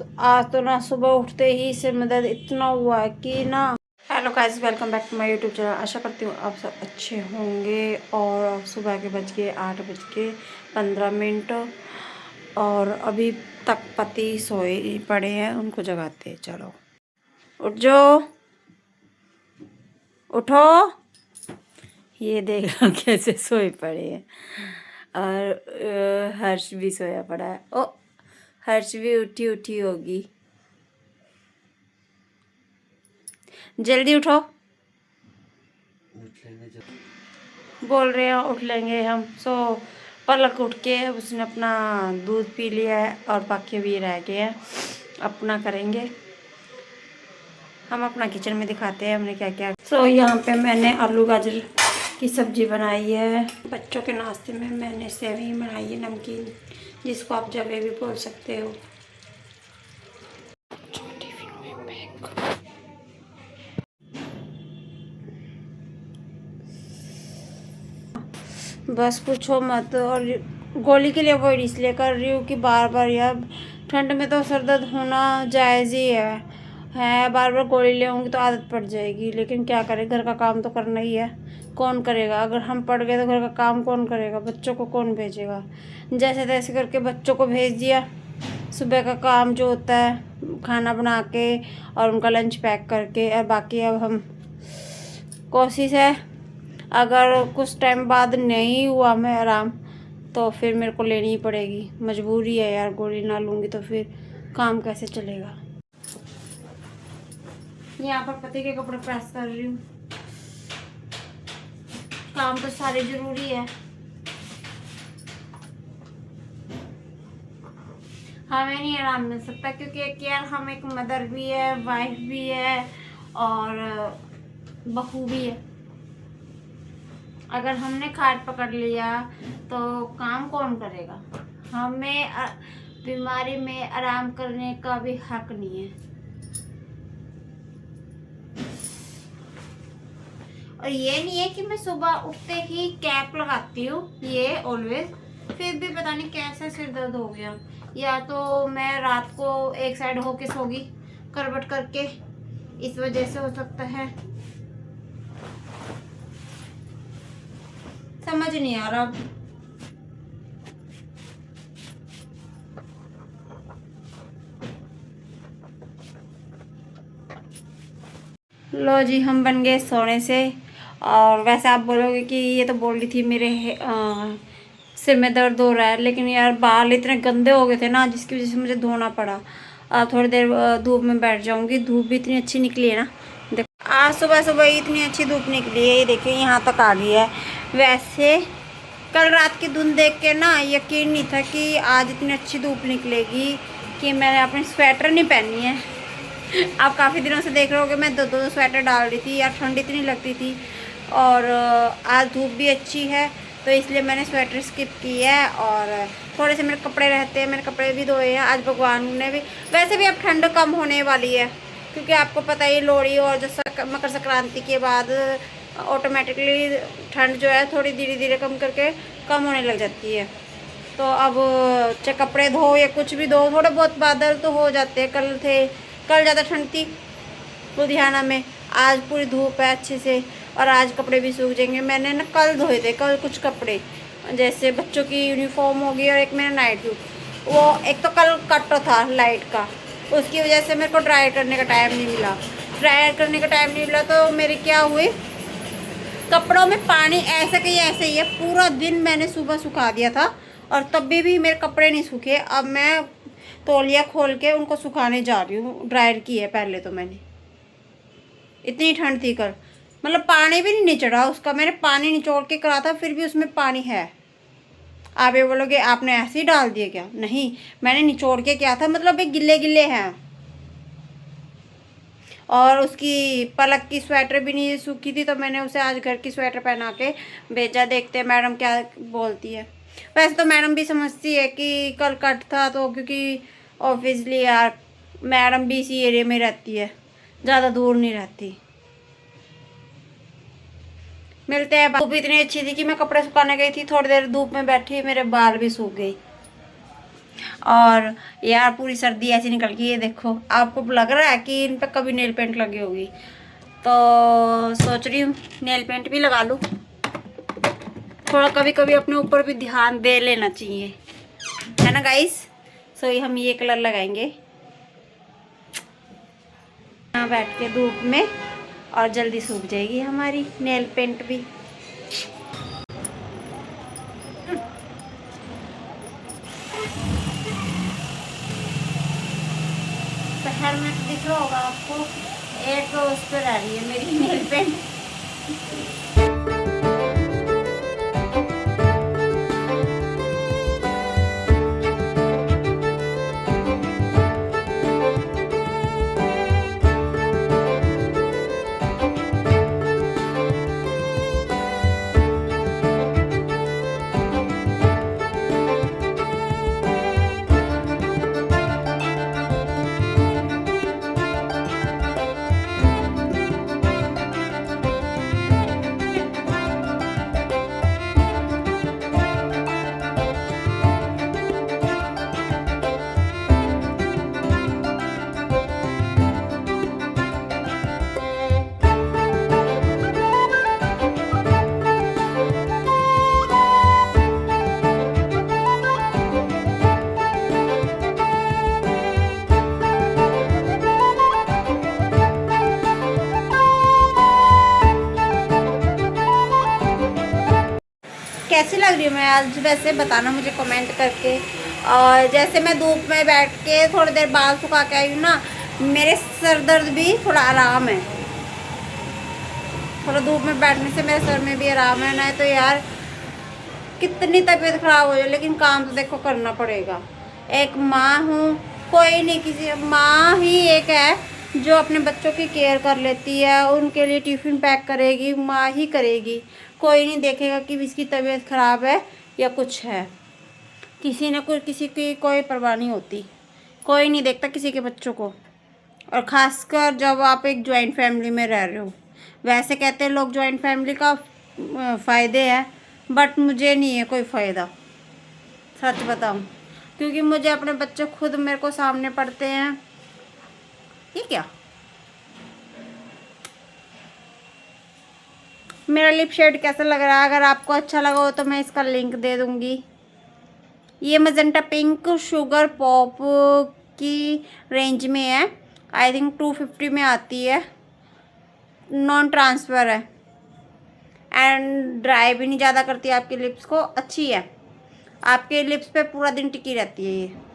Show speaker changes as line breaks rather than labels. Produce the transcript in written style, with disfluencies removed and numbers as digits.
आज तो ना सुबह उठते ही सिर में दर्द इतना हुआ है कि ना। Hello guys, welcome back to my YouTube channel. आशा करती हूँ आप सब अच्छे होंगे। और सुबह के बज गए 8:15। और अभी तक पति सोए पड़े हैं, उनको जगाते हैं। चलो उठ जाओ, उठो। ये देखो कैसे सोए पड़े हैं। और हर्ष भी सोया पड़ा है। ओ, हर्ष भी उठी उठी होगी। जल्दी उठो, बोल रहे हैं उठ लेंगे हम। पलक उठ के उसने अपना दूध पी लिया है और बाकी भी रह गए हैं, अपना करेंगे। हम अपना किचन में दिखाते हैं हमने क्या क्या। यहाँ पे मैंने आलू गाजर की सब्जी बनाई है। बच्चों के नाश्ते में मैंने सेवई बनाई है, नमकीन, जिसको आप जलेबी बोल सकते हो। बस पूछो मत। और गोली के लिए अवॉइड इसलिए कर रही हूँ कि बार बार यार ठंड में तो सर दर्द होना जायज़ ही है। बार बार गोली लेंगी तो आदत पड़ जाएगी, लेकिन क्या करें, घर का काम तो करना ही है। कौन करेगा? अगर हम पड़ गए तो घर का काम कौन करेगा? बच्चों को कौन भेजेगा? जैसे तैसे करके बच्चों को भेज दिया। सुबह का काम जो होता है खाना बना के और उनका लंच पैक करके, और बाकी अब हम कोशिश है अगर कुछ टाइम बाद नहीं हुआ मैं आराम तो फिर मेरे को लेनी ही पड़ेगी। मजबूरी है यार, गोली ना लूँगी तो फिर काम कैसे चलेगा। यहाँ पर पति के कपड़े प्रेस कर रही हूँ। काम तो सारे जरूरी है। हमें नहीं आराम मिल सकता क्योंकि एक यार हम एक मदर भी है, वाइफ भी है और बहू भी है। अगर हमने खाट पकड़ लिया तो काम कौन करेगा? हमें बीमारी में आराम करने का भी हक नहीं है। और ये नहीं है कि मैं सुबह उठते ही कैप लगाती हूँ, ये ऑलवेज, फिर भी पता नहीं कैसे सिर दर्द हो गया। या तो मैं रात को एक साइड होके सोगी करवट करके, इस वजह से हो सकता है। समझ नहीं आ रहा। लो जी, हम बन गए सोने से। और वैसे आप बोलोगे कि ये तो बोल रही थी मेरे सिर में दर्द हो रहा है, लेकिन यार बाल इतने गंदे हो गए थे ना, जिसकी वजह से मुझे धोना पड़ा। थोड़ी देर धूप में बैठ जाऊंगी। धूप भी इतनी अच्छी निकली है ना, देखो आज सुबह सुबह इतनी अच्छी धूप निकली है। ये देखिए यहाँ तक आ गई है। वैसे कल रात की धुंध देख के ना यकीन नहीं था कि आज इतनी अच्छी धूप निकलेगी, कि मैंने अपनी स्वेटर नहीं पहनी है। आप काफ़ी दिनों से देख रहे होगे मैं दो दो स्वेटर डाल रही थी यार, ठंड इतनी लगती थी। और आज धूप भी अच्छी है तो इसलिए मैंने स्वेटर स्किप की है। और थोड़े से मेरे कपड़े रहते हैं, मेरे कपड़े भी धोए हैं आज भगवान ने भी। वैसे भी अब ठंड कम होने वाली है, क्योंकि आपको पता ही लोहड़ी और जो मकर संक्रांति के बाद ऑटोमेटिकली ठंड जो है थोड़ी धीरे धीरे कम होने लग जाती है। तो अब चाहे कपड़े धो या कुछ भी धो, थोड़े बहुत बादल तो हो जाते हैं। कल ज़्यादा ठंड थी लुधियाना में, आज पूरी धूप है अच्छे से। और आज कपड़े भी सूख जाएंगे। मैंने ना कल धोए थे, कल कुछ कपड़े, जैसे बच्चों की यूनिफॉर्म होगी और एक मेरा नाइट सूट। वो एक तो कल कट था लाइट का, उसकी वजह से मेरे को ड्राई करने का टाइम नहीं मिला। तो मेरे क्या हुए, कपड़ों में पानी ऐसे के ऐसे ही है। पूरा दिन मैंने सुबह सुखा दिया था और तब भी मेरे कपड़े नहीं सूखे। अब मैं तौलिया खोल के उनको सुखाने जा रही हूँ। ड्रायर की है पहले तो मैंने, इतनी ठंड थी कल, मतलब पानी भी नहीं निचड़ा उसका। मैंने पानी निचोड़ के करा था, फिर भी उसमें पानी है। आप ये बोलोगे आपने ऐसे ही डाल दिया क्या? नहीं, मैंने निचोड़ के किया था, मतलब ये गिल्ले गिल्ले हैं। और उसकी पलक की स्वेटर भी नहीं सूखी थी तो मैंने उसे आज घर की स्वेटर पहना के भेजा। देखते हैं मैडम क्या बोलती है। वैसे तो मैडम भी समझती है कि कल कट था तो, क्योंकि ऑब्वियसली यार मैडम भी इसी एरिया में रहती है, ज़्यादा दूर नहीं रहती। मिलते हैं। धूप इतनी अच्छी थी कि मैं कपड़े सुखाने गई थी, थोड़ी देर धूप में बैठी, मेरे बाल भी सूख गई। और यार पूरी सर्दी ऐसी निकल गई है, देखो आपको लग रहा है कि इन पे कभी नेल पेंट लगी होगी, तो सोच रही हूँ नेल पेंट भी लगा लूँ। थोड़ा कभी कभी अपने ऊपर भी ध्यान दे लेना चाहिए, है ना गाइस। सो हम ये कलर लगाएंगे यहाँ बैठ के धूप में, और जल्दी सूख जाएगी हमारी नेल पेंट भी। शहर में तो दिख रहा होगा आपको, एक उस पर रह रही है मेरी नेल पेंट। कैसी लग रही हूँ मैं आज, वैसे बताना मुझे कमेंट करके। और जैसे मैं धूप में बैठ के थोड़ी देर बाल सुखा के आई हूँ ना, मेरे सर दर्द भी थोड़ा आराम है। थोड़ा धूप में बैठने से मेरे सर में भी आराम है। नहीं तो यार कितनी तबीयत खराब हो जाए, लेकिन काम तो देखो करना पड़ेगा। एक माँ हूँ, कोई नहीं, किसी माँ ही एक है जो अपने बच्चों की केयर कर लेती है, उनके लिए टिफ़िन पैक करेगी, माँ ही करेगी। कोई नहीं देखेगा कि इसकी तबीयत ख़राब है या कुछ है, किसी की कोई परवाह नहीं होती, कोई नहीं देखता किसी के बच्चों को। और ख़ासकर जब आप एक जॉइंट फैमिली में रह रहे हो। वैसे कहते हैं लोग जॉइंट फैमिली का फ़ायदे हैं, बट मुझे नहीं है कोई फ़ायदा, सच बताऊँ, क्योंकि मुझे अपने बच्चे खुद मेरे को सामने पड़ते हैं। ये क्या, मेरा लिप शेड कैसा लग रहा है? अगर आपको अच्छा लगा हो तो मैं इसका लिंक दे दूँगी। ये मजेंटा पिंक शुगर पॉप की रेंज में है, आई थिंक 250 में आती है, नॉन ट्रांसफ़र है एंड ड्राई भी नहीं ज़्यादा करती आपके लिप्स को, अच्छी है, आपके लिप्स पे पूरा दिन टिकी रहती है ये।